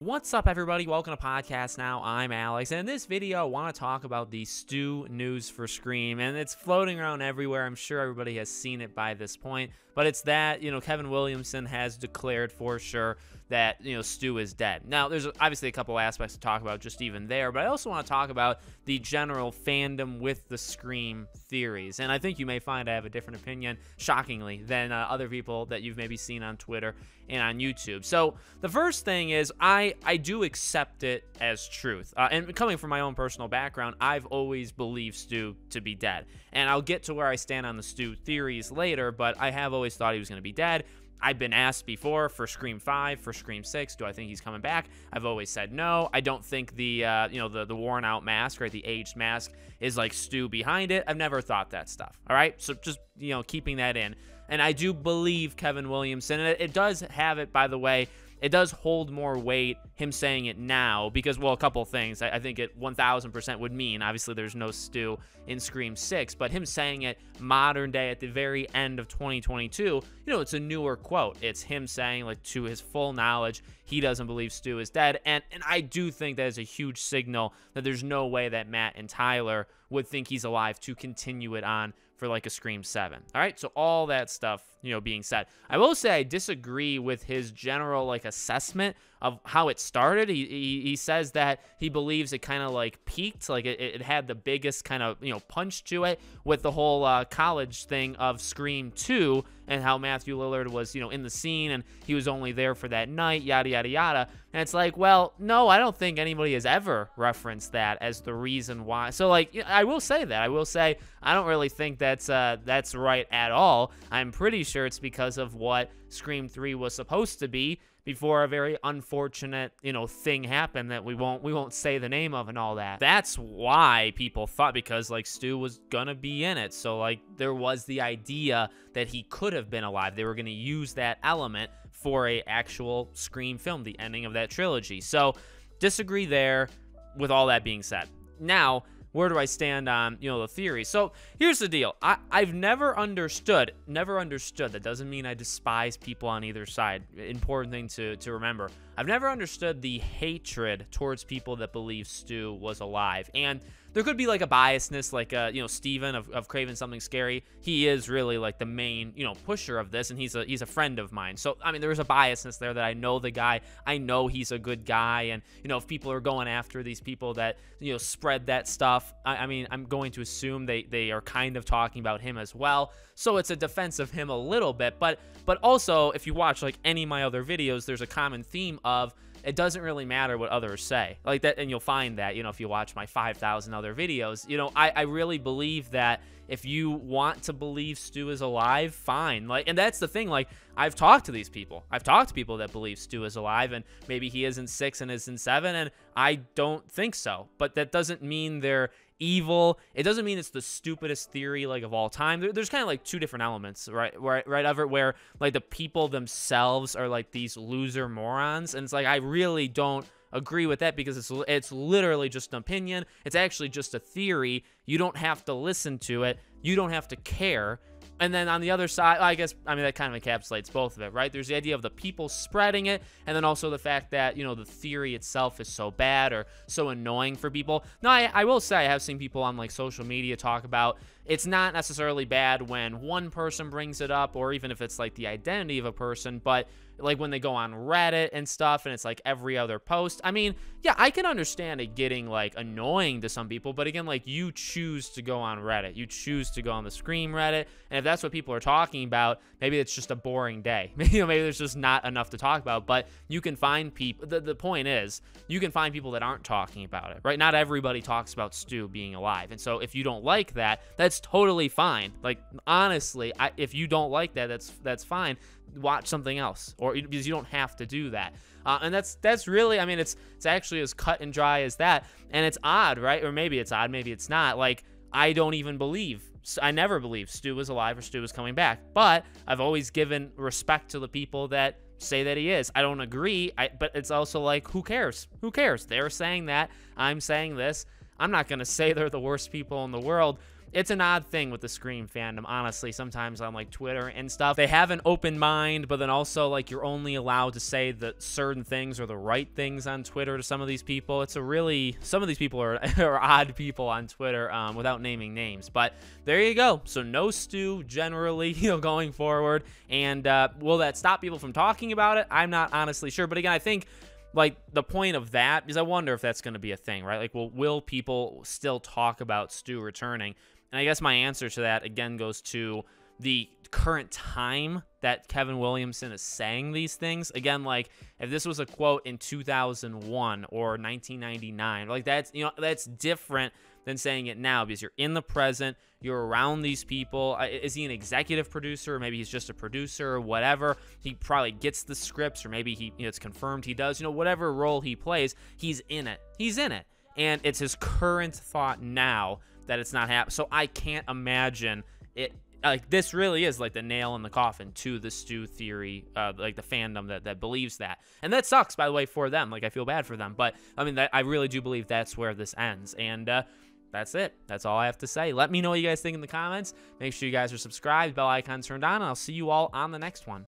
What's up, everybody? Welcome to Podcast Now. I'm Alex, and in this video, I want to talk about the Stu news for Scream, and it's floating around everywhere. I'm sure everybody has seen it by this point, but it's that, Kevin Williamson has declared for sure that, Stu is dead. Now, there's obviously a couple aspects to talk about just even there, but I also want to talk about the general fandom with the Scream theories, and I think you may find I have a different opinion, shockingly, than other people that you've maybe seen on Twitter and on YouTube. So the first thing is I do accept it as truth. And coming from my own personal background, I've always believed Stu to be dead. And I'll get to where I stand on the Stu theories later, but I have always thought he was going to be dead. I've been asked before for Scream 5, for Scream 6, do I think he's coming back? I've always said no. I don't think the worn out mask, right, the aged mask is like Stu behind it. I've never thought that stuff, all right? So just, keeping that in. And I do believe Kevin Williamson, and it does have it, by the way, it does hold more weight, him saying it now, because, well, a couple things. I think it 1,000% would mean, obviously there's no Stu in Scream 6, but him saying it modern day at the very end of 2022, it's a newer quote. It's him saying, like, to his full knowledge, he doesn't believe Stu is dead, and I do think that is a huge signal that there's no way that Matt and Tyler would think he's alive to continue it on for like a Scream 7. All right, so all that stuff, being said, I will say I disagree with his general assessment of how it started. He says that he believes it kind of like peaked, like it had the biggest kind of punch to it with the whole college thing of Scream 2 and how Matthew Lillard was in the scene and he was only there for that night, yada yada yada. And it's like, well, no, I don't think anybody has ever referenced that as the reason why. So I will say that. I will say I don't really think that's right at all. I'm pretty sure it's because of what Scream 3 was supposed to be before a very unfortunate, thing happened that we won't say the name of and all that. That's why people thought, because Stu was gonna be in it. So there was the idea that he could have been alive. They were gonna use that element for a actual Scream film, the ending of that trilogy. So disagree there with all that being said. Now, where do I stand on, the theory? So here's the deal. I've never understood. That doesn't mean I despise people on either side. Important thing to remember. I've never understood the hatred towards people that believe Stu was alive. And there could be a biasness, Steven of Craven Something Scary. He is really the main, pusher of this, and he's a friend of mine. So, I mean, there is a biasness there that I know the guy. I know he's a good guy, and, if people are going after these people that, spread that stuff, I mean, I'm going to assume they are kind of talking about him as well. So it's a defense of him a little bit, but also, if you watch, any of my other videos, there's a common theme of it doesn't really matter what others say that. And you'll find that, if you watch my 5,000 other videos, I really believe that if you want to believe Stu is alive, fine. And that's the thing. I've talked to these people. I've talked to people that believe Stu is alive, and maybe he is in 6 and is in 7, and I don't think so. But that doesn't mean they're evil. It doesn't mean it's the stupidest theory of all time. There's kind of two different elements, right of it, where the people themselves are these loser morons, and it's I really don't agree with that, because it's literally just an opinion. It's actually just a theory. You don't have to listen to it. You don't have to care. And then on the other side, that kind of encapsulates both of it, right? There's the idea of the people spreading it, and then also the fact that, the theory itself is so bad or so annoying for people. Now, I will say I have seen people on social media talk about it's not necessarily bad when one person brings it up, or even if it's the identity of a person, but when they go on Reddit and stuff, and it's every other post. I mean, yeah, I can understand it getting annoying to some people, but again, you choose to go on Reddit, you choose to go on the Scream Reddit, and if that's what people are talking about, maybe it's just a boring day. Maybe there's just not enough to talk about. But you can find people. The point is, you can find people that aren't talking about it, right? Not everybody talks about Stu being alive, and so if you don't like that, that's totally fine. Honestly, if you don't like that, that's fine. Watch something else, or because you don't have to do that. And that's really, I mean, it's actually as cut and dry as that. And it's odd, right? Or maybe it's odd, maybe it's not. I don't even believe, I never believed Stu was alive or Stu was coming back. But I've always given respect to the people that say that he is. I don't agree, but it's also who cares? Who cares? They're saying that. I'm saying this. I'm not going to say they're the worst people in the world. it's an odd thing with the Scream fandom, honestly. Sometimes on like Twitter and stuff, they have an open mind, but then also like you're only allowed to say that certain things are the right things on Twitter to some of these people. It's a really, some of these people are, are odd people on Twitter, without naming names. But there you go. So no Stu generally, going forward. And will that stop people from talking about it? I'm not honestly sure. But again, I think like the point of that is I wonder if that's going to be a thing, right? Like, well, will people still talk about Stu returning? And I guess my answer to that, again, goes to the current time that Kevin Williamson is saying these things. Again, like, if this was a quote in 2001 or 1999, like, that's, that's different than saying it now, because you're in the present, you're around these people. Is he an executive producer? Or maybe he's just a producer or whatever. He probably gets the scripts, or maybe he, it's confirmed he does. Whatever role he plays, he's in it. He's in it. And it's his current thought now that it's not happening. So I can't imagine it. Like, this really is like the nail in the coffin to the Stu theory, like the fandom that believes that. And that sucks, by the way, for them. Like, I feel bad for them. But, I mean, I really do believe that's where this ends. And that's it. That's all I have to say. Let me know what you guys think in the comments. Make sure you guys are subscribed, bell icon turned on, and I'll see you all on the next one.